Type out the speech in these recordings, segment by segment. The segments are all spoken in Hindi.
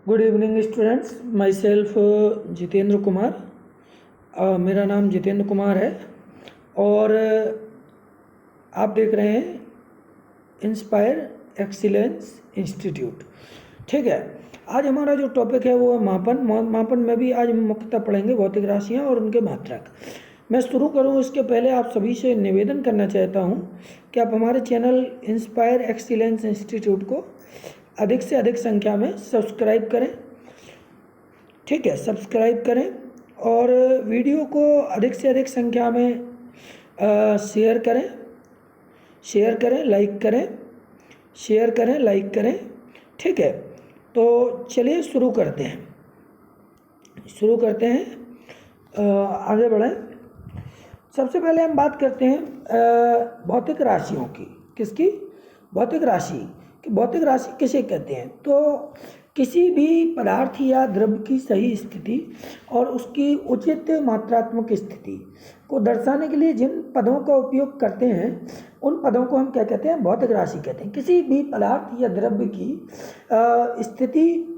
Good evening students, my self Jitendra Kumar. मेरा नाम जितेंद्र कुमार है और आप देख रहे हैं इंस्पायर एक्सीलेंस इंस्टीट्यूट। ठीक है, आज हमारा जो टॉपिक है वो है मापन में भी आज हम मुख्यतः पढ़ेंगे भौतिक राशियाँ और उनके मात्रक। मैं शुरू करूँ इसके पहले आप सभी से निवेदन करना चाहता हूँ कि आप हमारे चैनल इंस्पायर एक्सीलेंस इंस्टीट्यूट को अधिक से अधिक संख्या में सब्सक्राइब करें। ठीक है, सब्सक्राइब करें और वीडियो को अधिक से अधिक संख्या में शेयर करें, लाइक करें। ठीक है, तो चलिए शुरू करते हैं। आगे बढ़ें। सबसे पहले हम बात करते हैं भौतिक राशियों की। किसकी? भौतिक राशि। कि भौतिक राशि किसे कहते हैं? तो किसी भी पदार्थ या द्रव्य की सही स्थिति और उसकी उचित मात्रात्मक स्थिति को दर्शाने के लिए जिन पदों का उपयोग करते हैं उन पदों को हम क्या कहते हैं? भौतिक राशि कहते हैं। किसी भी पदार्थ या द्रव्य की स्थिति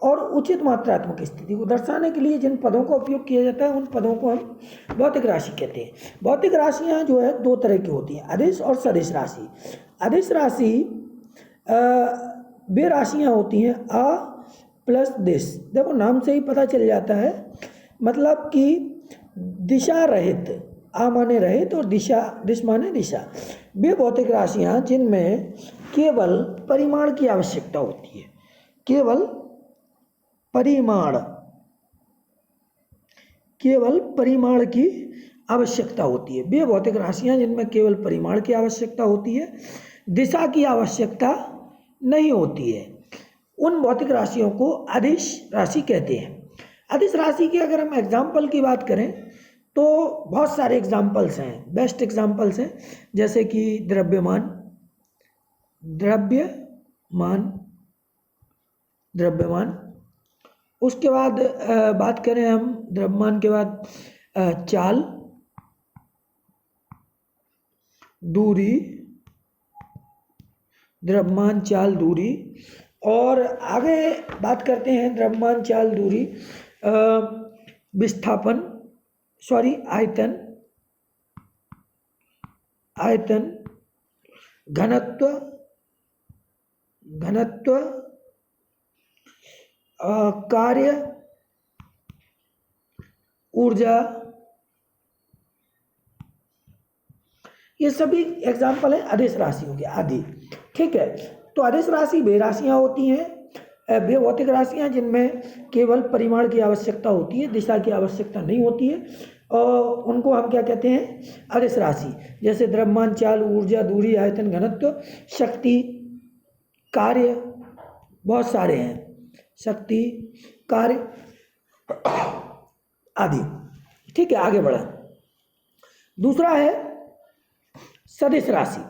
और उचित मात्रात्मक स्थिति को दर्शाने के लिए जिन पदों का उपयोग किया जाता है उन पदों को हम भौतिक राशि कहते हैं। भौतिक राशियाँ जो है दो तरह की होती हैं, अदिश और सदिश राशि। अदिश राशि वे राशियाँ होती हैं आ प्लस दिश। देखो नाम से ही पता चल जाता है, मतलब कि दिशा रहित। आ माने रहित और दिश माने दिशा। वे भौतिक राशियाँ जिनमें केवल परिमाण की आवश्यकता होती है। केवल परिमाण की आवश्यकता होती है। वे भौतिक राशियाँ जिनमें केवल परिमाण की आवश्यकता होती है, दिशा की आवश्यकता नहीं होती है, उन भौतिक राशियों को अदिश राशि कहते हैं। अदिश राशि के अगर हम एग्जाम्पल की बात करें तो बहुत सारे एग्जाम्पल्स हैं, बेस्ट एग्जाम्पल्स हैं, जैसे कि द्रव्यमान। उसके बाद बात करें हम द्रव्यमान के बाद चाल, दूरी, द्रव्यमान, चाल, दूरी। और आगे बात करते हैं द्रव्यमान, चाल, दूरी, विस्थापन, आयतन, घनत्व, कार्य, ऊर्जा। ये सभी एग्जाम्पल हैं अदिश राशियों के आदि। ठीक है, तो अदिश राशि वे राशियाँ होती हैं, वे भौतिक राशियाँ जिनमें केवल परिमाण की आवश्यकता होती है, दिशा की आवश्यकता नहीं होती है, और उनको हम क्या कहते हैं? अदिश राशि। जैसे द्रव्यमान, चाल, ऊर्जा, दूरी, आयतन, घनत्व, शक्ति, कार्य, बहुत सारे हैं, शक्ति, कार्य आदि। ठीक है, आगे बढ़ा। दूसरा है सदिश राशि।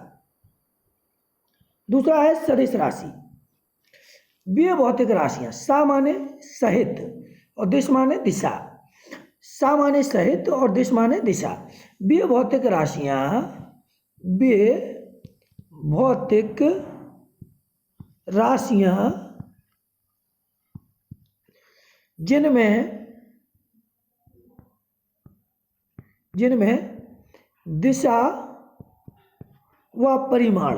वे भौतिक राशियाँ सा माने सहित और दिश माने दिशा। सा माने सहित और दिश माने दिशा। वे भौतिक राशियाँ जिनमें दिशा व परिमाण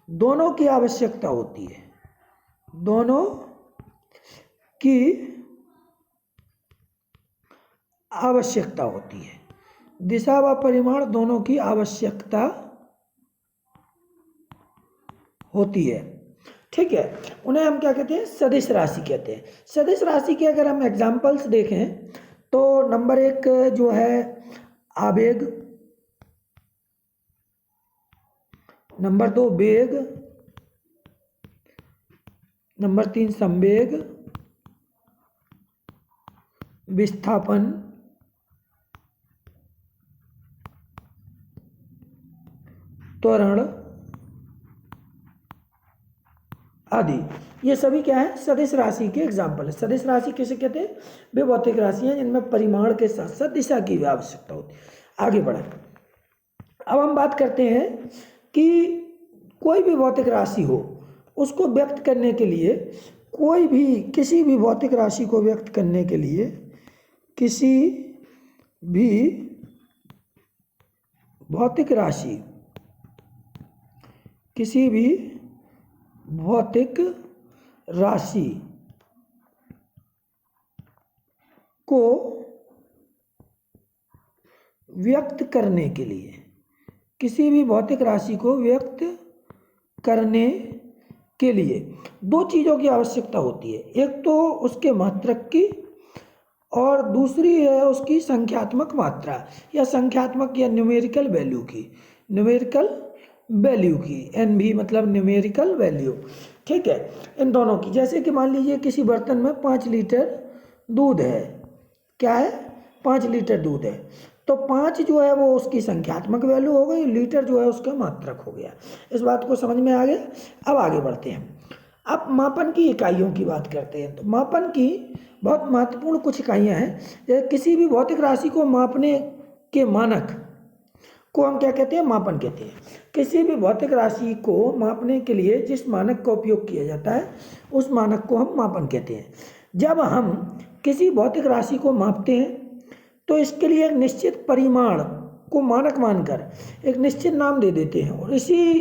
दोनों की आवश्यकता होती है। दिशा व परिमाण दोनों की आवश्यकता होती है। ठीक है, उन्हें हम क्या कहते हैं? सदिश राशि कहते हैं। सदिश राशि के अगर हम एग्जाम्पल्स देखें तो नंबर 1 जो है आवेग, नंबर 2 वेग, नंबर 3 संवेग, विस्थापन, त्वरण आदि। ये सभी क्या है? सदिश राशि के एग्जाम्पल है। सदिश राशि किसे कहते हैं? वे भौतिक राशियाँ जिनमें परिमाण के साथ साथ दिशा की भी आवश्यकता होती है। आगे बढ़े। अब हम बात करते हैं कि कोई भी भौतिक राशि हो, उसको व्यक्त करने के लिए, कोई भी किसी भी भौतिक राशि को व्यक्त करने के लिए, किसी भी भौतिक राशि, किसी भी भौतिक राशि को व्यक्त करने के लिए, किसी भी भौतिक राशि को व्यक्त करने के लिए दो चीज़ों की आवश्यकता होती है। एक तो उसके मात्रक की और दूसरी है उसकी संख्यात्मक मात्रा या संख्यात्मक या न्यूमेरिकल वैल्यू की, न्यूमेरिकल वैल्यू की, NV मतलब न्यूमेरिकल वैल्यू। ठीक है, इन दोनों की, जैसे कि मान लीजिए किसी बर्तन में 5 लीटर दूध है, क्या है, 5 लीटर दूध है, तो 5 जो है वो उसकी संख्यात्मक वैल्यू हो गई, लीटर जो है उसका मात्रक हो गया। इस बात को समझ में आ गया। अब आगे बढ़ते हैं, अब मापन की इकाइयों की बात करते हैं। तो मापन की बहुत महत्वपूर्ण कुछ इकाइयाँ हैं। जैसे किसी भी भौतिक राशि को मापने के मानक को हम क्या कहते हैं, मापन कहते हैं। किसी भी भौतिक राशि को मापने के लिए जिस मानक का उपयोग किया जाता है उस मानक को हम मापन कहते हैं। जब हम किसी भौतिक राशि को मापते हैं तो इसके लिए एक निश्चित परिमाण को मानक मानकर एक निश्चित नाम दे देते हैं और इसी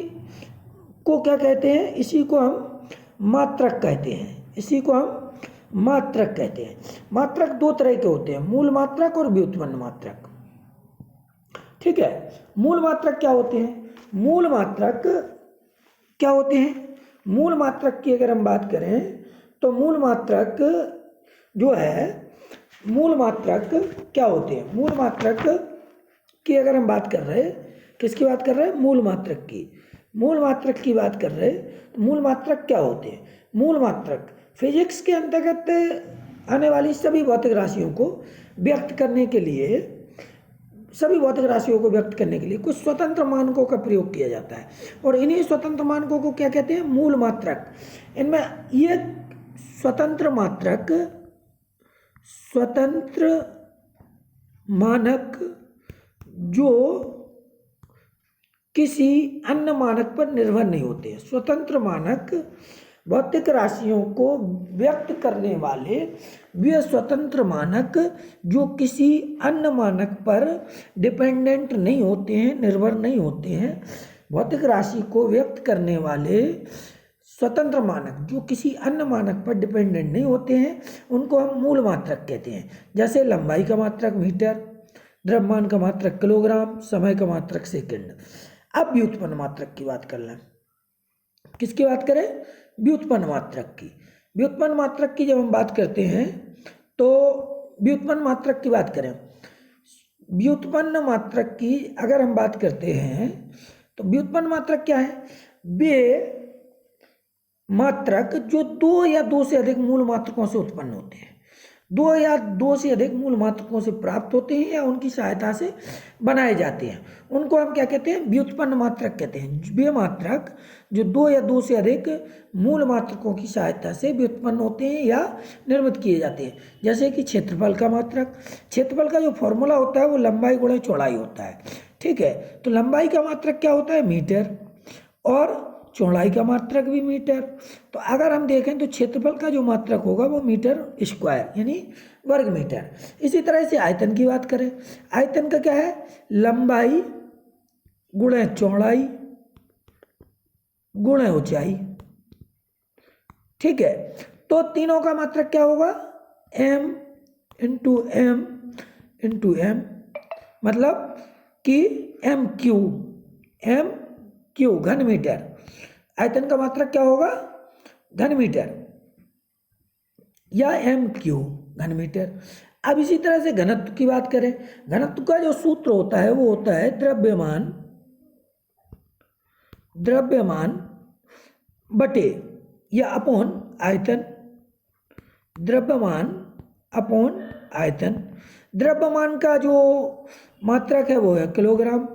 को क्या कहते हैं, इसी को हम मात्रक कहते हैं, इसी को हम मात्रक कहते हैं। मात्रक दो तरह के होते हैं, मूल मात्रक और व्युत्पन्न मात्रक। ठीक है, मूल मात्रक क्या होते हैं, मूल मात्रक क्या होते हैं, मूल मात्रक की अगर हम बात करें तो मूल मात्रक जो है, मूल मात्रक क्या होते हैं, मूल मात्रक की अगर हम बात कर रहे हैं, किसकी बात कर रहे हैं, मूल मात्रक की, मूल मात्रक की बात कर रहे हैं। तो मूल मात्रक क्या होते हैं, मूल मात्रक फिजिक्स के अंतर्गत आने वाली सभी भौतिक राशियों को व्यक्त करने के लिए, सभी भौतिक राशियों को व्यक्त करने के लिए कुछ स्वतंत्र मानकों का प्रयोग किया जाता है और इन्हीं स्वतंत्र मानकों को क्या कहते हैं, मूल मात्रक। इनमें ये स्वतंत्र मात्रक, स्वतंत्र मानक जो किसी अन्य मानक पर निर्भर नहीं होते हैं। स्वतंत्र मानक भौतिक राशियों को व्यक्त करने वाले वे स्वतंत्र मानक जो किसी अन्य मानक पर डिपेंडेंट नहीं होते हैं, निर्भर नहीं होते हैं। भौतिक राशि को व्यक्त करने वाले स्वतंत्र मानक जो किसी अन्य मानक पर डिपेंडेंट नहीं होते हैं उनको हम मूल मात्रक कहते हैं। जैसे लंबाई का मात्रक मीटर, द्रव्यमान का मात्रक किलोग्राम, समय का मात्रक सेकंड। अब व्युत्पन्न मात्रक की बात कर लें, किसकी बात करें, व्युत्पन्न मात्रक की। व्युत्पन्न मात्रक की जब हम बात करते हैं तो व्युत्पन्न मात्रक की बात करें, व्युत्पन्न मात्रक की अगर हम बात करते हैं तो व्युत्पन्न मात्रक क्या है, वे मात्रक जो दो या दो से अधिक मूल मात्रकों से उत्पन्न होते हैं, दो या दो से अधिक मूल मात्रकों से प्राप्त होते हैं या उनकी सहायता से बनाए जाते हैं, उनको हम क्या कहते हैं, व्युत्पन्न मात्रक कहते हैं। वे मात्रक जो दो या दो से अधिक मूल मात्रकों की सहायता से व्युत्पन्न होते हैं या निर्मित किए जाते हैं। जैसे कि क्षेत्रफल का मात्रक, क्षेत्रफल का जो फॉर्मूला होता है वो लंबाई गुणा चौड़ाई होता है। ठीक है, तो लंबाई का मात्रक क्या होता है, मीटर, और चौड़ाई का मात्रक भी मीटर। तो अगर हम देखें तो क्षेत्रफल का जो मात्रक होगा वो मीटर स्क्वायर यानी वर्ग मीटर। इसी तरह से आयतन की बात करें, आयतन का क्या है, लंबाई गुणा चौड़ाई गुणा ऊंचाई। ठीक है, तो तीनों का मात्रक क्या होगा, m into M into M, मतलब कि एम क्यू घन मीटर। आयतन का मात्रक क्या होगा, घन मीटर या एम क्यू घन मीटर। अब इसी तरह से घनत्व की बात करें, घनत्व का जो सूत्र होता है वो होता है द्रव्यमान बटे या अपॉन आयतन, द्रव्यमान अपॉन आयतन। द्रव्यमान का जो मात्रक है वो है किलोग्राम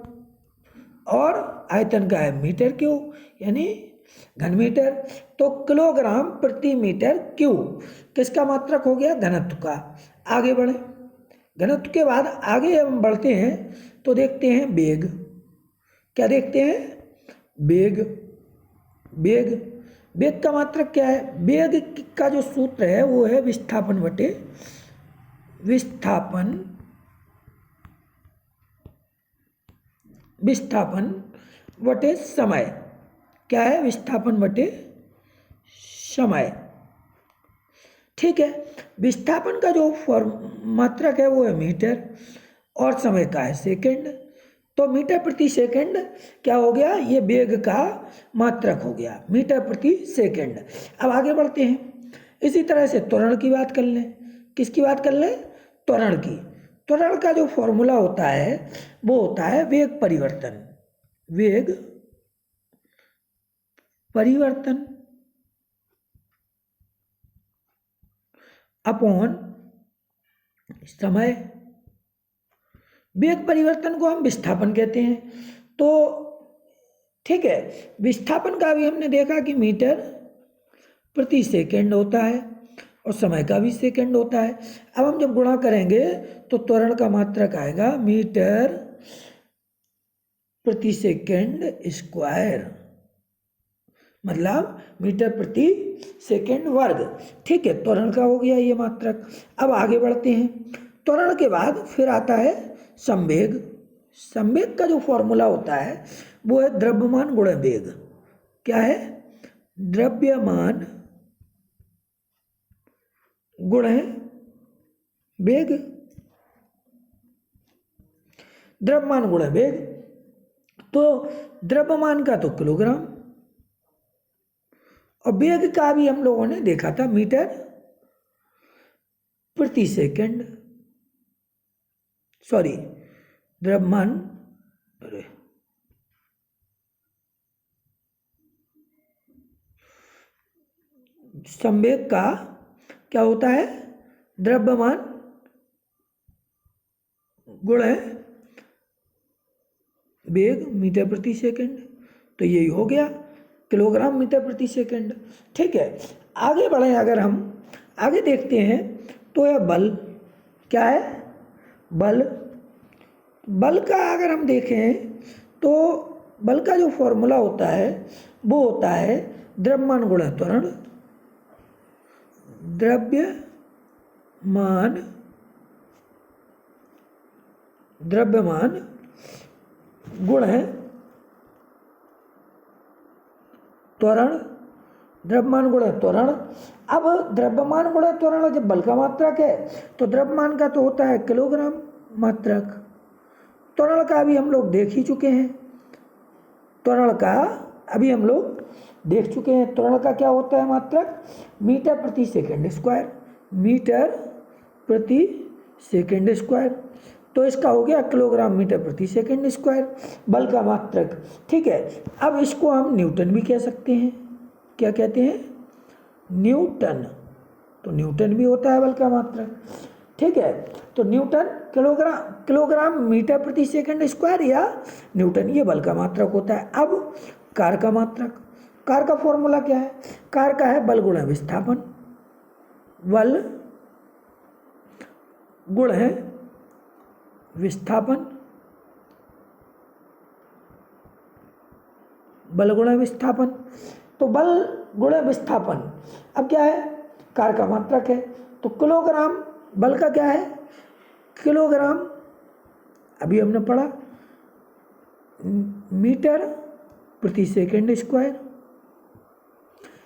और आयतन का है मीटर क्यूब यानी घन मीटर। तो किलोग्राम प्रति मीटर क्यूब किसका मात्रक हो गया, घनत्व का। आगे बढ़े, घनत्व के बाद आगे हम बढ़ते हैं तो देखते हैं वेग। क्या देखते हैं? वेग। वेग वेग का मात्रक क्या है? वेग का जो सूत्र है वो है विस्थापन बटे समय। क्या है? विस्थापन बटे समय। ठीक है। विस्थापन का जो मात्रक है वो है मीटर और समय का है सेकंड। तो मीटर प्रति सेकंड क्या हो गया? ये वेग का मात्रक हो गया, मीटर प्रति सेकंड। अब आगे बढ़ते हैं। इसी तरह से त्वरण की बात कर लें। किसकी बात कर लें? त्वरण की। त्वरण का जो फॉर्मूला होता है वो होता है वेग परिवर्तन अपॉन समय। वेग परिवर्तन को हम विस्थापन कहते हैं। तो ठीक है, विस्थापन का भी हमने देखा कि मीटर प्रति सेकंड होता है और समय का भी सेकंड होता है। अब हम जब गुणा करेंगे तो त्वरण का मात्रक आएगा मीटर प्रति सेकंड स्क्वायर, मतलब मीटर प्रति सेकंड वर्ग। ठीक है, त्वरण का हो गया ये मात्रक। अब आगे बढ़ते हैं। त्वरण के बाद फिर आता है संवेग। संवेग का जो फॉर्मूला होता है वो है द्रव्यमान गुणा वेग। क्या है? द्रव्यमान गुणा वेग। द्रव्यमान गुणा वेग। तो द्रव्यमान का तो किलोग्राम और वेग का भी हम लोगों ने देखा था मीटर प्रति सेकंड, सॉरी द्रव्यमान, अरे संवेग का क्या होता है? द्रव्यमान गुणा वेग मीटर प्रति सेकंड। तो यही हो गया किलोग्राम मीटर प्रति सेकंड। ठीक है, आगे बढ़े। अगर हम आगे देखते हैं तो यह बल। क्या है? बल। बल का अगर हम देखें तो बल का जो फॉर्मूला होता है वो होता है द्रव्यमान गुणा त्वरण। द्रव्यमान गुणा त्वरण। द्रव्यमान गुणा त्वरण। अब द्रव्यमान गुणा त्वरण जब बल का मात्रक है तो द्रव्यमान का तो होता है किलोग्राम मात्रक। त्वरण का भी हम लोग देख ही चुके हैं। त्वरण का अभी हम लोग देख चुके हैं। त्वरण का क्या होता है मात्रक? मीटर प्रति सेकंड स्क्वायर। मीटर प्रति सेकंड स्क्वायर। तो इसका हो गया किलोग्राम मीटर प्रति सेकंड स्क्वायर, बल का मात्रक। ठीक है, अब इसको हम न्यूटन भी कह सकते हैं। क्या कहते हैं? न्यूटन। तो न्यूटन भी होता है बल का मात्रक। ठीक है, तो न्यूटन किलोग्राम मीटर प्रति सेकंड स्क्वायर या न्यूटन, ये बल का मात्रक होता है। अब कार का मात्रक। कार का फॉर्मूला क्या है? कार का है बल गुणा विस्थापन। बल गुणा विस्थापन। बल गुणा विस्थापन। तो बल गुणा विस्थापन अब क्या है? कार का मात्रक है। तो किलोग्राम बल का क्या है? किलोग्राम, अभी हमने पढ़ा, मीटर प्रति सेकंड स्क्वायर।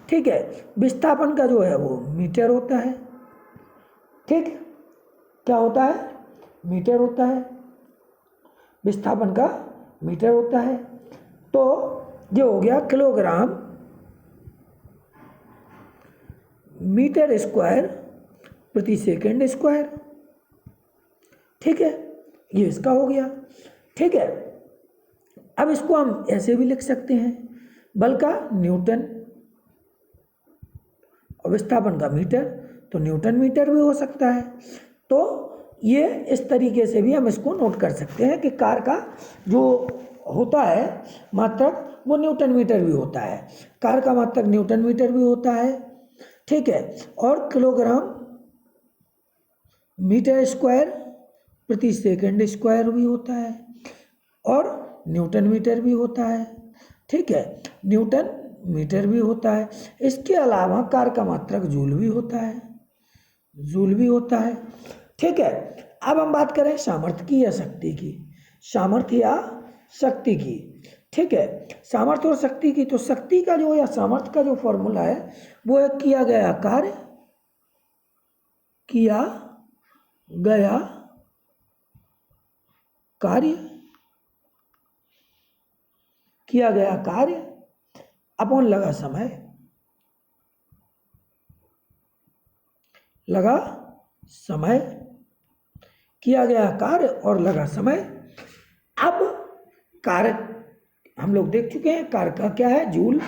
ठीक है, विस्थापन का जो है वो मीटर होता है। ठीक, क्या होता है? मीटर होता है। विस्थापन का मीटर होता है। तो ये हो गया किलोग्राम मीटर स्क्वायर प्रति सेकंड स्क्वायर। ठीक है, ये इसका हो गया। ठीक है, अब इसको हम ऐसे भी लिख सकते हैं, बल का न्यूटन और विस्थापन का मीटर, तो न्यूटन मीटर भी हो सकता है। तो ये इस तरीके से भी हम इसको नोट कर सकते हैं कि कार का जो होता है मात्रक वो न्यूटन मीटर भी होता है। कार का मात्रक न्यूटन मीटर भी होता है। ठीक है, और किलोग्राम मीटर स्क्वायर प्रति सेकंड स्क्वायर भी होता है और न्यूटन मीटर भी होता है, ठीक है, न्यूटन मीटर भी होता है। इसके अलावा कार का मात्रक जूल भी होता है, जूल भी होता है, ठीक है। अब हम बात करें सामर्थ्य की या शक्ति की, सामर्थ्य या शक्ति की, ठीक है। सामर्थ्य और शक्ति की, तो शक्ति का जो या सामर्थ्य का जो फॉर्मूला है वो है किया गया कार्य, किया गया कार्य, किया गया कार्य अपॉन लगा समय, लगा समय, किया गया कार्य और लगा समय। अब कार्य हम लोग देख चुके हैं, कार्य का क्या है, जूल,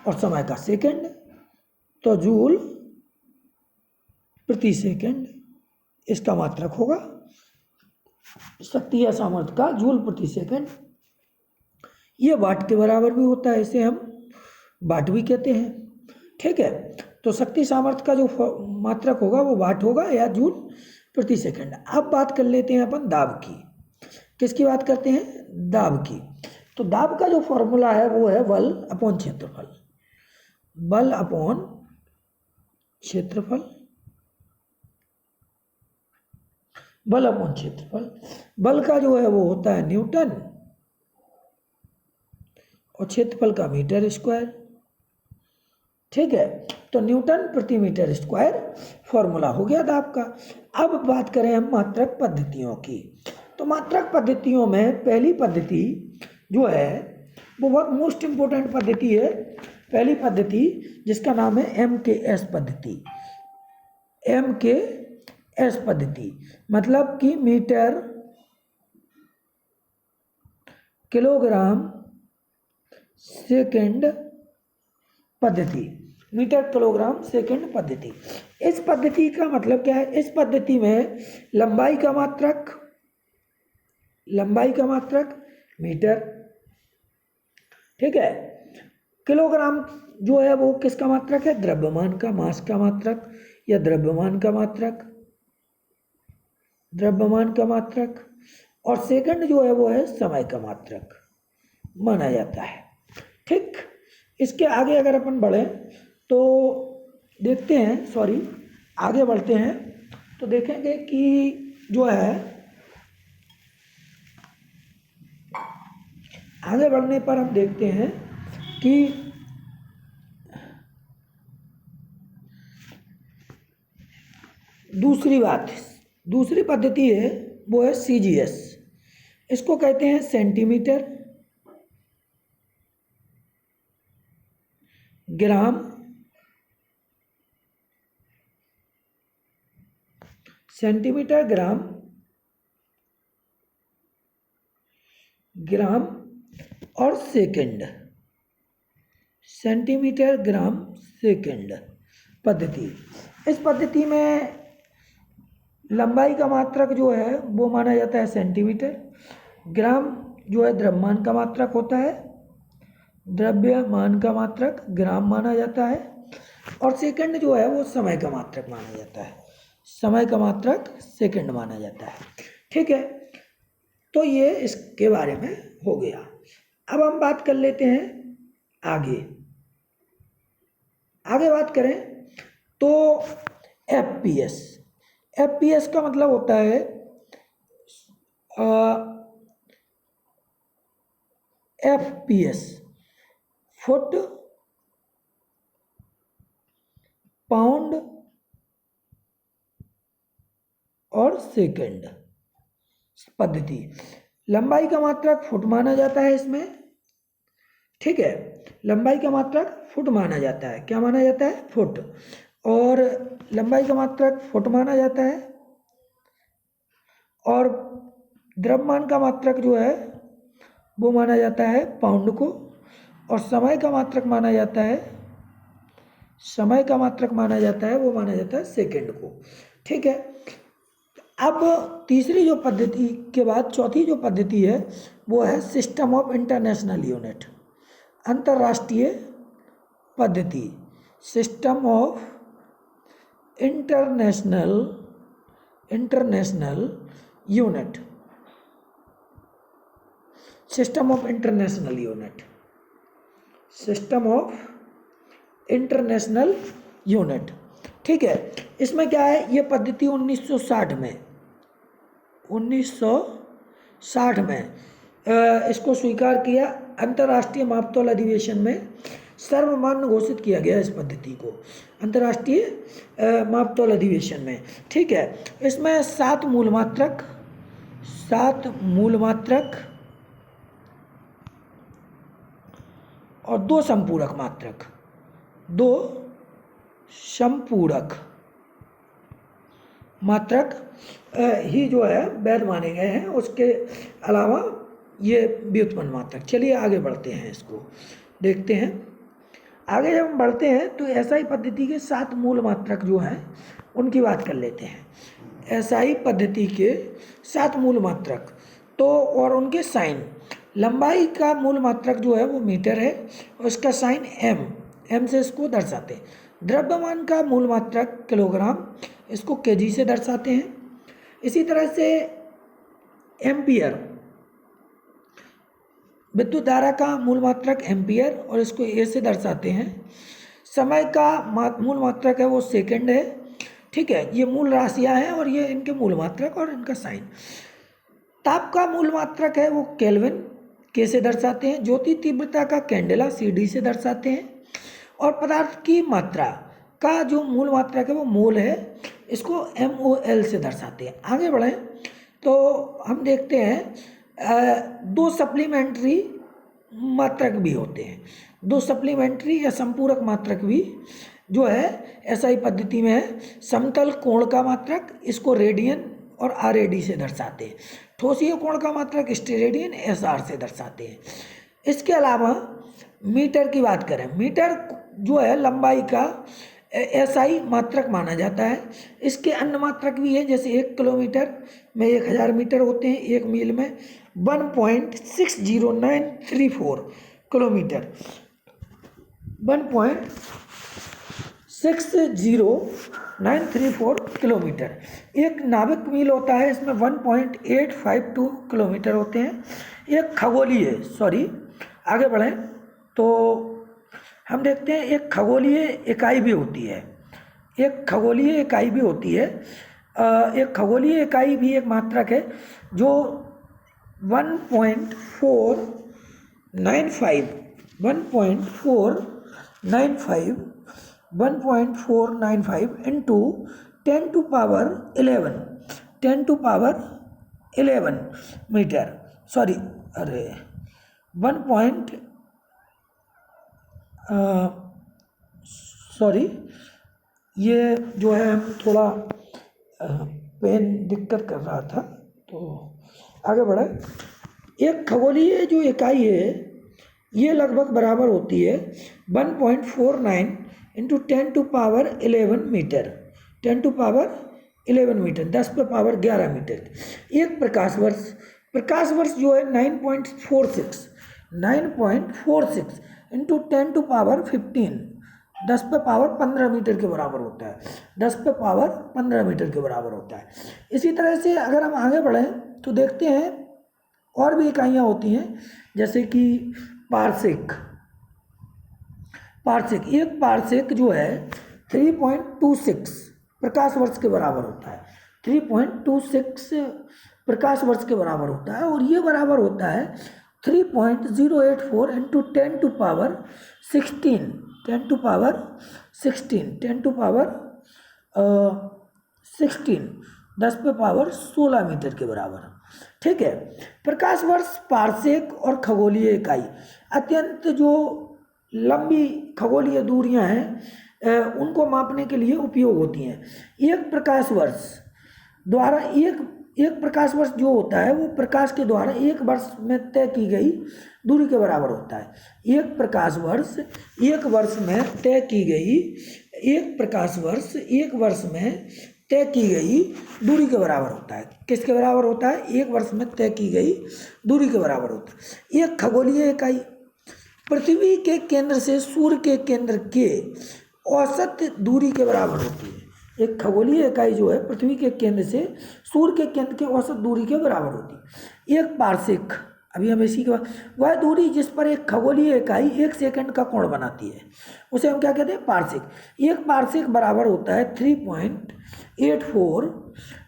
और समय का सेकंड, तो जूल प्रति सेकंड इसका मात्रक होगा। शक्ति या सामर्थ्य का जूल प्रति सेकंड, ये वाट के बराबर भी होता है, इसे हम वाट भी कहते हैं, ठीक है। तो शक्ति सामर्थ्य का जो मात्रक होगा वो वाट होगा या जूल प्रति सेकंड। अब बात कर लेते हैं अपन दाब की। किसकी बात करते हैं, दाब की। तो दाब का जो फॉर्मूला है वो है बल अपॉन क्षेत्रफल, बल अपॉन क्षेत्रफल, बल अपॉन क्षेत्रफल। बल का जो है वो होता है न्यूटन और क्षेत्रफल का मीटर स्क्वायर, ठीक है। तो न्यूटन प्रति मीटर स्क्वायर फॉर्मूला हो गया दाब का। अब बात करें हम मात्रक पद्धतियों की। तो मात्रक पद्धतियों में पहली पद्धति जो है वो बहुत मोस्ट इम्पोर्टेंट पद्धति है। पहली पद्धति जिसका नाम है MKS पद्धति, MKS पद्धति, मतलब कि मीटर किलोग्राम सेकंड पद्धति, मीटर किलोग्राम सेकंड पद्धति। इस पद्धति का मतलब क्या है, इस पद्धति में लंबाई का मात्रक, लंबाई का मात्रक मीटर, ठीक है। किलोग्राम जो है वो किसका मात्रक है, द्रव्यमान का, मास का मात्रक या द्रव्यमान का मात्रक, द्रव्यमान का मात्रक, और सेकंड जो है वो है समय का मात्रक माना जाता है, ठीक। इसके आगे अगर अपन बढ़े तो देखते हैं, सॉरी आगे बढ़ते हैं तो देखेंगे कि जो है आगे बढ़ने पर हम देखते हैं कि दूसरी बात, दूसरी पद्धति है वो है CGS। इसको कहते हैं सेंटीमीटर ग्राम सेंटीमीटर ग्राम ग्राम और सेकंड, सेंटीमीटर ग्राम सेकंड पद्धति। इस पद्धति में लंबाई का मात्रक जो है वो माना जाता है सेंटीमीटर, ग्राम जो है द्रव्यमान का मात्रक होता है, द्रव्यमान का मात्रक ग्राम माना जाता है, और सेकंड जो है वो समय का मात्रक माना जाता है, समय का मात्रक सेकंड माना जाता है, ठीक है। तो ये इसके बारे में हो गया। अब हम बात कर लेते हैं आगे, आगे बात करें तो FPS। FPS का मतलब होता है FPS फुट पाउंड और सेकंड पद्धति। लंबाई का मात्रक फुट माना जाता है इसमें, ठीक है। लंबाई का मात्रक फुट माना जाता है, क्या माना जाता है, फुट, और लंबाई का मात्रक फुट माना जाता है, और द्रव्यमान का मात्रक जो है वो माना जाता है पाउंड को, और समय का मात्रक माना जाता है, समय का मात्रक माना जाता है वो माना जाता है सेकंड को, ठीक है। अब तीसरी जो पद्धति के बाद चौथी जो पद्धति है वो है सिस्टम ऑफ इंटरनेशनल यूनिट, अंतर्राष्ट्रीय पद्धति, system of international unit, system of international unit, system of international unit. ठीक है, इसमें क्या है, ये पद्धति 1960 में इसको स्वीकार किया। अंतर्राष्ट्रीय मापतौल अधिवेशन में सर्वमान्य घोषित किया गया इस पद्धति को, अंतर्राष्ट्रीय मापतौल अधिवेशन में। ठीक है, इसमें 7 मूल मात्रक और 2 संपूरक मात्रक ही जो है वैध माने गए हैं, उसके अलावा ये व्युत्पन्न मात्रक। चलिए आगे बढ़ते हैं, इसको देखते हैं। आगे जब हम बढ़ते हैं तो एसआई पद्धति के 7 मूल मात्रक जो हैं उनकी बात कर लेते हैं। एसआई पद्धति के 7 मूल मात्रक तो और उनके साइन। लंबाई का मूल मात्रक जो है वो मीटर है और इसका साइन एम से इसको दर्शाते हैं। द्रव्यमान का मूल मात्रक किलोग्राम, इसको केजी से दर्शाते हैं। इसी तरह से एम्पियर, विद्युत धारा का मूल मात्रक एम्पियर और इसको ए से दर्शाते हैं। समय का मूल मात्रक है वो सेकंड है। ठीक है, ये मूल राशियां हैं और ये इनके मूल मात्रक और इनका साइन। ताप का मूल मात्रक है वो केल्विन, के से दर्शाते हैं। ज्योति तीव्रता का कैंडेला, सी से दर्शाते हैं। और पदार्थ की मात्रा का जो मूल मात्रक है वो मोल है, इसको MOL से दर्शाते हैं। आगे बढ़ें तो हम देखते हैं 2 सप्लीमेंट्री मात्रक भी होते हैं, 2 सप्लीमेंट्री या संपूरक मात्रक भी जो है एसआई पद्धति में है। समतल कोण का मात्रक, इसको रेडियन और RAD से दर्शाते हैं। ठोसीय कोण का मात्रक स्टेरेडियन, SR से दर्शाते हैं। इसके अलावा मीटर की बात करें, मीटर जो है लंबाई का एसआई मात्रक माना जाता है। इसके अन्य मात्रक भी हैं, जैसे 1 किलोमीटर में 1000 मीटर होते हैं, 1 मील में 1.60934 किलोमीटर, 1.60934 किलोमीटर। एक नाभिक मील होता है, इसमें 1.852 किलोमीटर होते हैं। एक खगोलीय आगे बढ़ें तो हम देखते हैं एक खगोलीय इकाई भी होती है, एक खगोलीय इकाई भी एक मात्रक है जो 1.495 इंटू 10 टू पावर 11 मीटर, ये जो है थोड़ा पेन दिक्कत कर रहा था, तो आगे बढ़े। एक खगोलीय जो इकाई है ये लगभग बराबर होती है 1.49 into 10 to power 11 metre, 10 to power 11 metre, 10 पे पावर 11 मीटर। एक प्रकाश वर्ष जो है 9.46 इंटू 10 टू पावर 15, 10 पे पावर 15 मीटर के बराबर होता है, 10 पे पावर 15 मीटर के बराबर होता है। इसी तरह से अगर हम आगे बढ़ें तो देखते हैं और भी इकाइयाँ होती हैं, जैसे कि पार्सेक। एक पार्सेक जो है 3.26 प्रकाश वर्ष के बराबर होता है, 3.26 प्रकाश वर्ष के बराबर होता है। और ये बराबर होता है 3.084 into 10 to power 16, 10 to power 16, 10 पे पावर 16 मीटर के बराबर। ठीक है, प्रकाश वर्ष, पार्सेक और खगोलीय इकाई अत्यंत जो लंबी खगोलीय दूरियां हैं उनको मापने के लिए उपयोग होती हैं। एक प्रकाश वर्ष जो होता है वो प्रकाश के द्वारा 1 वर्ष में तय की गई दूरी के बराबर होता है। एक प्रकाश वर्ष 1 वर्ष में तय की गई दूरी के बराबर होता है। किसके बराबर होता है? 1 वर्ष में तय की गई दूरी के बराबर होता है। एक खगोलीय इकाई पृथ्वी के केंद्र से सूर्य के केंद्र के औसत दूरी के बराबर होती है। एक खगोलीय इकाई जो है पृथ्वी के केंद्र से सूर्य के केंद्र के औसत दूरी के बराबर होती है। एक पार्सेक, अभी हम इसी के बाद, वह दूरी जिस पर एक खगोलीय इकाई 1 सेकंड का कोण बनाती है उसे हम क्या कहते हैं, पार्सेक। एक पार्सेक बराबर होता है 3.84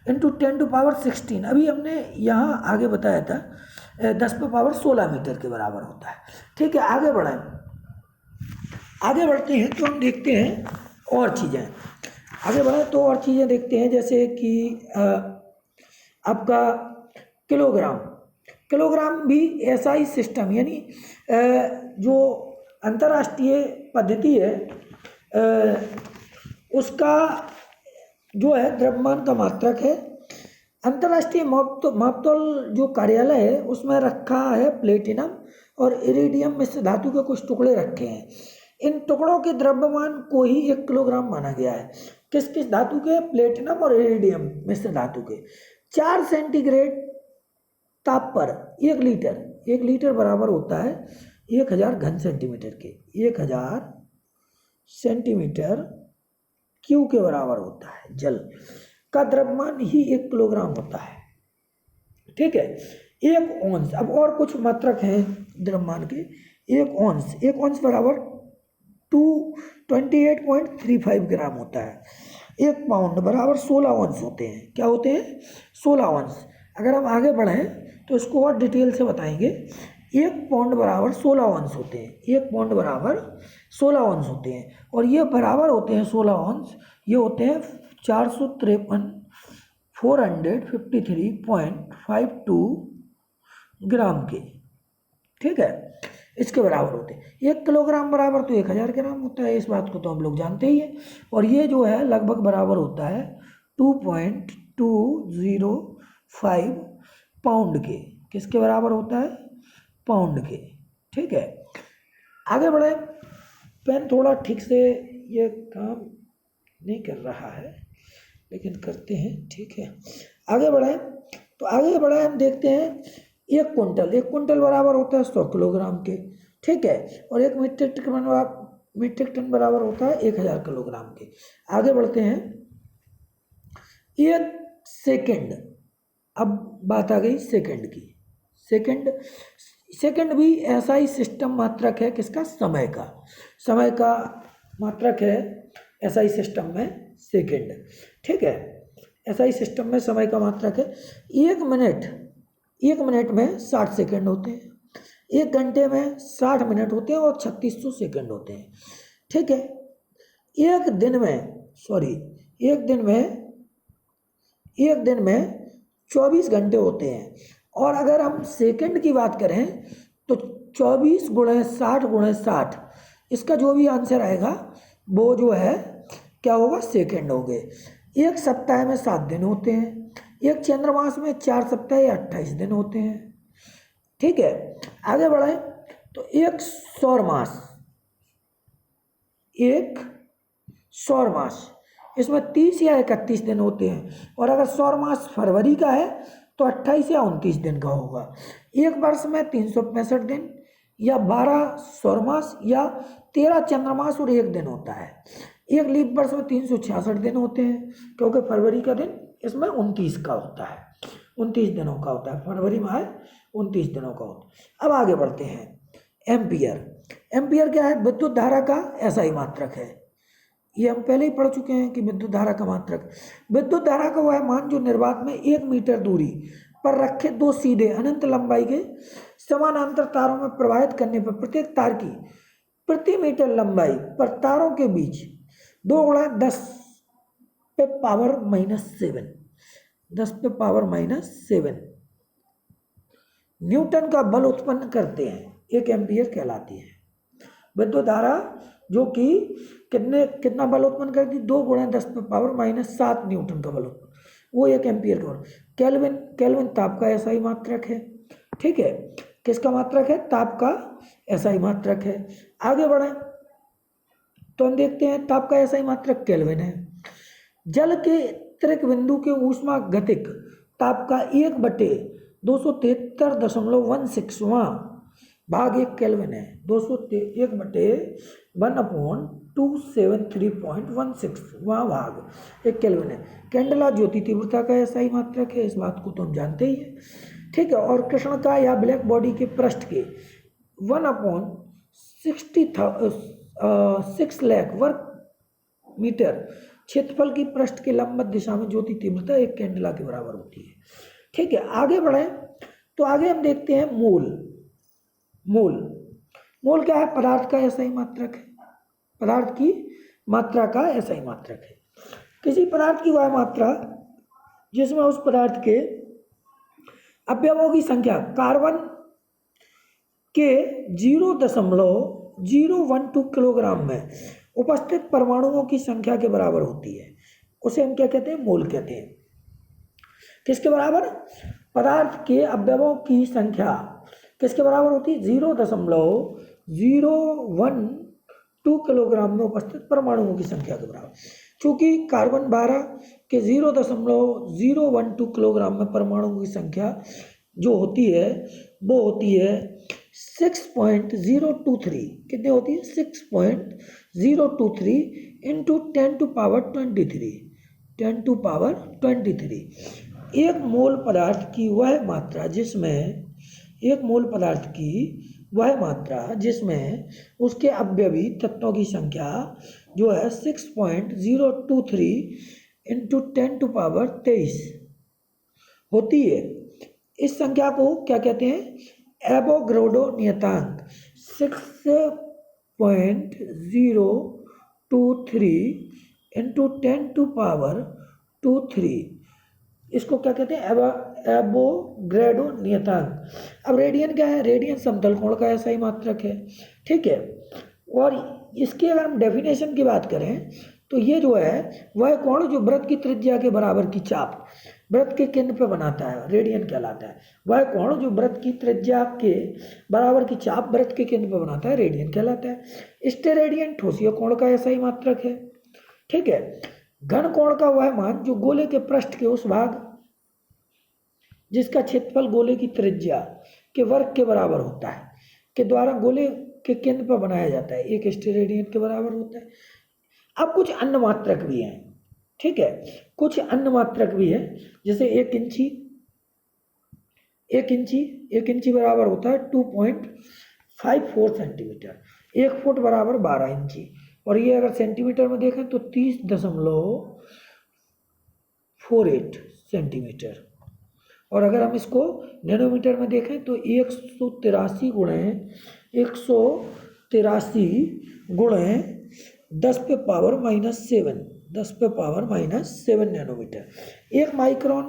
इंटू 10⁻16। अभी हमने यहाँ आगे बताया था 10⁻16 मीटर के बराबर होता है। ठीक है, आगे बढ़ें, आगे बढ़ते हैं तो हम देखते हैं और चीज़ें, आगे बढ़ें तो और चीज़ें देखते हैं, जैसे कि आपका किलोग्राम। किलोग्राम भी ऐसा ही सिस्टम, यानी जो अंतर्राष्ट्रीय पद्धति है उसका जो है द्रव्यमान का मात्रक है। अंतर्राष्ट्रीय मापतौल जो कार्यालय है उसमें रखा है प्लेटिनम और इरिडियम मिश्र धातु के कुछ टुकड़े रखे हैं। इन टुकड़ों के द्रव्यमान को ही 1 किलोग्राम माना गया है। किस किस धातु के? प्लेटिनम और इरिडियम मिश्र धातु के। 4 सेंटीग्रेड ताप पर 1 लीटर बराबर होता है 1000 घन सेंटीमीटर के। 1000 सेंटीमीटर क्यू के बराबर होता है जल का द्रव्यमान ही 1 किलोग्राम होता है। ठीक है, 1 औंस, अब और कुछ मात्रक हैं द्रव्यमान के। 1 औंस बराबर 28.35 ग्राम होता है। 1 पाउंड बराबर 16 औंस होते हैं। क्या होते हैं? 16 औंस। अगर हम आगे बढ़ें तो इसको और डिटेल से बताएंगे। 1 पाउंड बराबर 16 औंस होते हैं। 1 पाउंड बराबर 16 औंस होते हैं, और ये बराबर होते हैं 16 औंस, ये होते हैं 453 ग्राम के। ठीक है, इसके बराबर होते हैं। 1 किलोग्राम बराबर तो 1000 ग्राम होता है, इस बात को तो हम लोग जानते ही हैं। और ये जो है लगभग बराबर होता है 2.205 पाउंड के। किसके बराबर होता है? पाउंड के। ठीक है, आगे बढ़े। पेन थोड़ा ठीक से ये काम नहीं कर रहा है, लेकिन करते हैं। ठीक है, आगे बढ़े तो आगे बढ़े हम देखते हैं 1 कुंटल बराबर होता है 100 किलोग्राम के। ठीक है, और 1 मीट्रिक टन बराबर होता है 1000 किलोग्राम के। आगे बढ़ते हैं। 1 सेकंड, अब बात आ गई सेकंड की। सेकंड भी ऐसा ही सिस्टम मात्रक है किसका? समय का मात्रक है ऐसा ही सिस्टम में सेकंड। ठीक है, ऐसा ही सिस्टम में समय का मात्रक है। 1 मिनट में 60 सेकंड होते हैं। 1 घंटे में 60 मिनट होते हैं और 3600 सेकंड होते हैं। ठीक है, एक दिन में 24 घंटे होते हैं। और अगर हम सेकंड की बात करें तो 24 × 60 × 60, इसका जो भी आंसर आएगा वो जो है क्या होगा? सेकंड होंगे। 1 सप्ताह में 7 दिन होते हैं। 1 चंद्रमास में 4 सप्ताह या 28 दिन होते हैं। ठीक है, आगे बढ़े तो 1 सौर मास, इसमें 30 या 31 दिन होते हैं। और अगर सौर मास फरवरी का है तो 28 या 29 दिन का होगा। 1 वर्ष में 365 दिन, या 12 सौर मास, या 13 चंद्रमास और 1 दिन होता है। 1 लीप वर्ष में 366 दिन होते हैं, क्योंकि फरवरी का दिन इसमें 29 का होता है, 29 दिनों का होता है। फरवरी में 29 दिनों का होता है। अब आगे बढ़ते हैं। एम्पियर क्या है? विद्युत धारा का ऐसा ही मात्रक है। ये हम पहले ही पढ़ चुके हैं कि विद्युत धारा का मात्रक, विद्युत धारा का वह मान जो निर्वात में 1 मीटर दूरी पर रखे 2 सीधे अनंत लंबाई के समानांतर तारों में प्रवाहित करने पर प्रत्येक तार की प्रति मीटर लंबाई पर तारों के बीच 2 × 10⁻⁷ न्यूटन का बल उत्पन्न करते हैं। 1 एम्पियर कहलाती है विद्युत धारा, जो कि कितना बल उत्पन्न करती है? 2 × 10⁻⁷ न्यूटन का बल उत्पन्न, वो 1 एम्पियर का। केल्विन ताप का ऐसा ही मात्रक है। ठीक है, किसका मात्रक है? ताप का ऐसा ही मात्रक है। आगे बढ़ें तो हम देखते हैं ताप का ऐसा ही मात्रक केल्विन है। जल के त्रिक बिंदु के ऊष्मागतिक ताप का 1/273.16वां भाग 1 केल्विन है। 1/273.16वां भाग 1 केल्विन है। कैंडेला ज्योति तीव्रता का ऐसा ही मात्रक है, इस बात को तो हम जानते ही हैं। ठीक है। और कृष्ण का या ब्लैक बॉडी के पृष्ठ के 1/6 लाख वर्ग मीटर क्षेत्रफल की पृष्ठ के लंबवत दिशा में ज्योति तीव्रता 1 कैंडेला के बराबर होती है। ठीक है, आगे बढ़े तो आगे हम देखते हैं मोल। मोल मोल क्या है? पदार्थ का SI मात्रक है, पदार्थ की मात्रा का SI मात्रक है। किसी पदार्थ की वह मात्रा जिसमें उस पदार्थ के अवयवों की संख्या कार्बन के 0.012 किलोग्राम में उपस्थित परमाणुओं की संख्या के बराबर होती है, उसे हम क्या कहते हैं? मोल कहते हैं। किसके बराबर? पदार्थ के अवयवों की संख्या किसके बराबर होती है? 0.012 किलोग्राम में उपस्थित परमाणुओं की संख्या के बराबर। चूंकि कार्बन 12 के 0.012 किलोग्राम में परमाणुओं की संख्या जो होती है वो होती है 6.023। कितनी होती है? 6.023 इंटू 10⁻23। 10⁻23। एक मोल पदार्थ की वह मात्रा जिसमें उसके अवयवी तत्वों की संख्या जो है 6.023 इंटू 10⁻23 होती है। इस संख्या को क्या कहते हैं? एवोगैड्रो नियतांक। 6.023 इंटू 10⁻23 इसको क्या कहते हैं? एवोगैड्रो नियतांक। अब रेडियन क्या है? रेडियन समतल कोण का SI मात्रक है। ठीक है, और इसकी अगर हम डेफिनेशन की बात करें तो ये जो है वह कोण जो वृत्त की त्रिज्या के बराबर की चाप वृत्त के केंद्र पे बनाता है, रेडियन कहलाता है। वह कोण जो वृत्त की त्रिज्या के बराबर की चाप वृत्त के केंद्र पे बनाता है, रेडियन कहलाता है। स्टेरेडियन ठोसिया कोण का SI मात्रक है। ठीक है, घन कोण का वह मान जो गोले के पृष्ठ के उस भाग जिसका क्षेत्रफल गोले की त्रिज्या के वर्ग के बराबर होता है के द्वारा गोले के केंद्र पर बनाया जाता है, एक स्टेरेडियन के बराबर होता है। अब कुछ अन्य मात्रक भी हैं। ठीक है, कुछ अन्य मात्रक भी है, जैसे 1 इंची बराबर होता है 2.54 सेंटीमीटर। 1 फुट बराबर 12 इंची। और ये अगर सेंटीमीटर में देखें तो 30.48 सेंटीमीटर। और अगर हम इसको नैनोमीटर में देखें तो 183 गुणे 10⁻⁻7 नैनोमीटर। 1 माइक्रोन।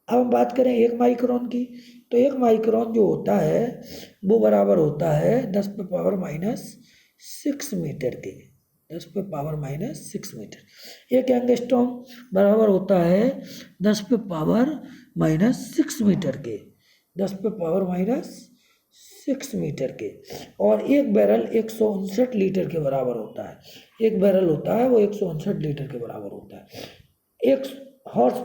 अब हम बात करें 1 माइक्रोन की तो 1 माइक्रोन जो होता है वो बराबर होता है 10⁻⁻6 मीटर के। 10⁻⁻6 मीटर। 1 एंगस्ट्रॉम बराबर होता है 10⁻⁻6 मीटर के। 10⁻⁻6 मीटर के। और एक बैरल 159 लीटर के बराबर होता है। एक बैरल होता है वो 159 लीटर के बराबर होता है। एक हॉर्स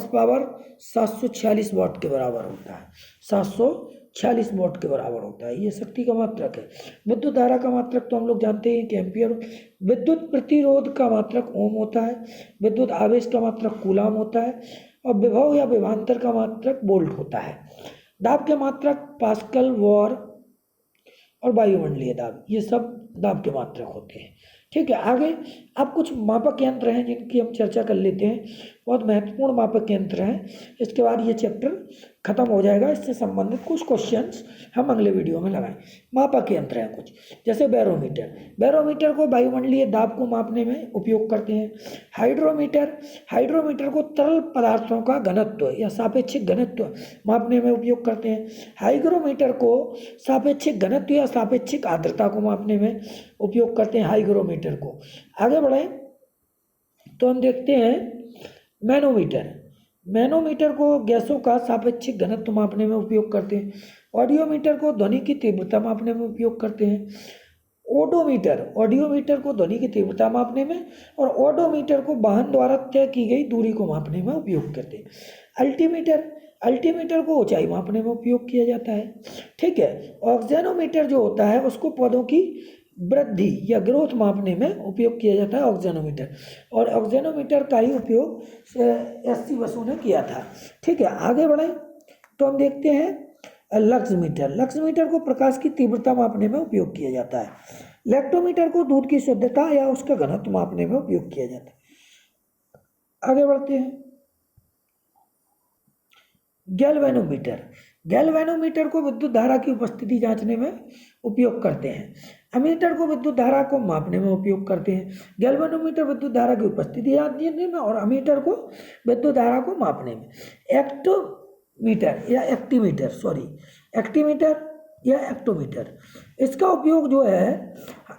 पावर 746 वाट के बराबर होता है। 746 वाट के बराबर होता है। ये शक्ति का मात्रक है। विद्युत धारा का मात्रक तो हम लोग जानते हैं कि एम्पियर। विद्युत प्रतिरोध का मात्रक ओम होता है। विद्युत आवेश का मात्रक कूलाम होता है। और विभव या विभवांतर का मात्रक वोल्ट होता है। दाब के मात्रक पास्कल, वॉर और वायुमंडलीय दाब, ये सब दाब के मात्रक होते हैं। ठीक है, आगे अब कुछ मापक यंत्र हैं जिनकी हम चर्चा कर लेते हैं। बहुत महत्वपूर्ण मापक यंत्र हैं। इसके बाद ये चैप्टर खत्म हो जाएगा। इससे संबंधित कुछ क्वेश्चंस हम अगले वीडियो में लगाएं। मापक यंत्र हैं कुछ, जैसे बैरोमीटर को वायुमंडलीय दाब को मापने में उपयोग करते हैं। हाइड्रोमीटर को तरल पदार्थों का घनत्व या सापेक्षिक घनत्व मापने में उपयोग करते हैं। हाइग्रोमीटर को सापेक्षिक घनत्व या सापेक्षिक आर्द्रता को मापने में उपयोग करते हैं हाइग्रोमीटर को। आगे बढ़े तो हम देखते हैं मैनोमीटर को गैसों का सापेक्षिक घनत्व मापने में उपयोग करते हैं। ऑडियोमीटर को ध्वनि की तीव्रता मापने में उपयोग करते हैं। ऑडियोमीटर को ध्वनि की तीव्रता मापने में और ओडोमीटर को वाहन द्वारा तय की गई दूरी को मापने में उपयोग करते हैं। अल्टीमीटर को ऊंचाई मापने में उपयोग किया जाता है। ठीक है, ऑक्सीजनोमीटर जो होता है उसको पौधों की वृद्धि या ग्रोथ मापने में उपयोग किया जाता है ऑक्सीजनोमीटर, और ऑक्सीजनोमीटर का ही उपयोग एससी बसु ने किया था। ठीक है, आगे बढ़े तो हम देखते हैं लक्समीटर। लक्समीटर को प्रकाश की तीव्रता मापने में उपयोग किया जाता है। लेक्टोमीटर को दूध की शुद्धता या उसका घनत्व मापने में उपयोग किया जाता है। आगे बढ़ते हैं, गैल्वेनोमीटर। गैल्वेनोमीटर को विद्युत धारा की उपस्थिति जांचने में उपयोग करते हैं। अमीटर को विद्युत धारा को मापने में उपयोग करते हैं। गैल्वेनोमीटर विद्युत धारा की उपस्थिति जांचने में और अमीटर को विद्युत धारा को मापने में। एक्टोमीटर या एक्टीमीटर या एक्टोमीटर, इसका उपयोग जो है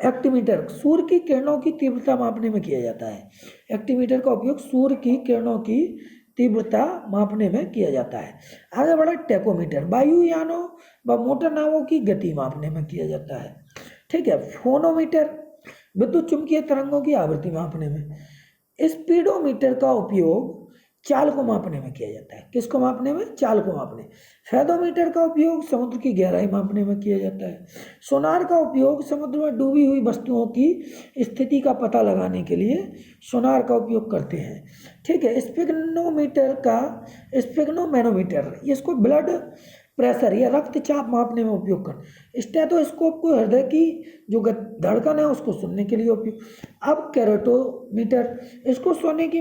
एक्टीमीटर सूर्य की किरणों की तीव्रता मापने में किया जाता है। एक्टीमीटर का उपयोग सूर्य की किरणों की तीव्रता मापने में किया जाता है। आगे बढ़े, टेकोमीटर वायुयानों व मोटर नावों की गति मापने में किया जाता है। ठीक है, फोनोमीटर विद्युत चुंबकीय तरंगों की आवृत्ति मापने में। स्पीडोमीटर का उपयोग चाल को मापने में किया जाता है। किसको मापने में? चाल को मापने। फेदोमीटर का उपयोग समुद्र की गहराई मापने में किया जाता है। सोनार का उपयोग समुद्र में डूबी हुई वस्तुओं की स्थिति का पता लगाने के लिए सोनार का उपयोग करते हैं। ठीक है, स्पिग्नोमैनोमीटर इसको ब्लड प्रेशर या रक्तचाप मापने में उपयोग कर। स्टेथोस्कोप को हृदय की जो धड़कन है उसको सुनने के लिए उपयोग। अब कैरोटोमीटर, इसको सोने की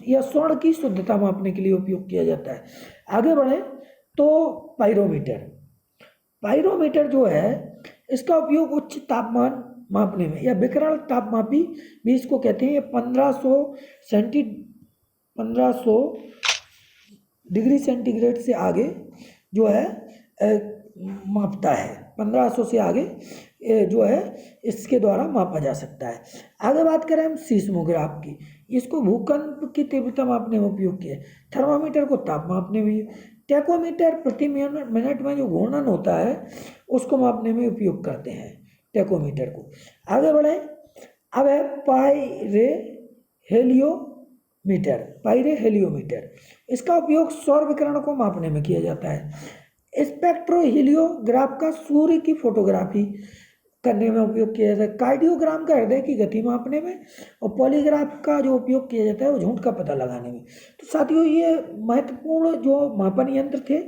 या स्वर्ण की शुद्धता मापने के लिए उपयोग किया जाता है। आगे बढ़े तो पायरोमीटर। पायरोमीटर जो है इसका उपयोग उच्च तापमान मापने में या विकिरण तापमापी भी इसको कहते हैं। ये 1500 डिग्री सेंटीग्रेड से आगे जो है मापता है। 1500 से आगे जो है इसके द्वारा मापा जा सकता है। आगे बात करें हम सीस्मोग्राफ की, इसको भूकंप की तीव्रता मापने में उपयोग किया है। थर्मामीटर को ताप मापने में। टेकोमीटर प्रति मिनट में जो घूर्णन होता है उसको मापने में उपयोग करते हैं टेकोमीटर को। आगे बढ़े, अब है पाइरेहेलियोमीटर। इसका उपयोग सौर विकिरण को मापने में किया जाता है। स्पेक्ट्रोहीलियोग्राफ का सूर्य की फोटोग्राफी करने में उपयोग किया जाता है। कार्डियोग्राम का हृदय की गति मापने में, और पॉलीग्राफ का जो उपयोग किया जाता है वो झुंड का पता लगाने में। तो साथियों, ये महत्वपूर्ण जो मापन यंत्र थे।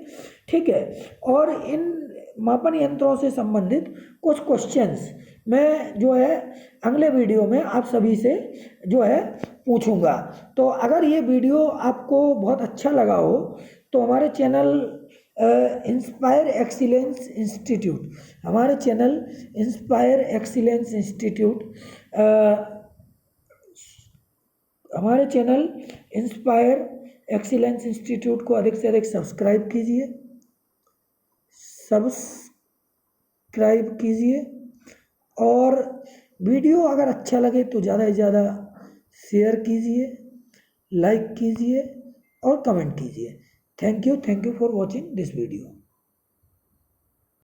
ठीक है, और इन मापन यंत्रों से संबंधित कुछ क्वेश्चंस मैं जो है अगले वीडियो में आप सभी से जो है पूछूंगा। तो अगर ये वीडियो आपको बहुत अच्छा लगा हो तो हमारे चैनल इंस्पायर एक्सीलेंस इंस्टीट्यूट, को अधिक से अधिक सब्सक्राइब कीजिए और वीडियो अगर अच्छा लगे तो ज़्यादा से ज़्यादा शेयर कीजिए, लाइक कीजिए और कमेंट कीजिए। Thank you for watching this video.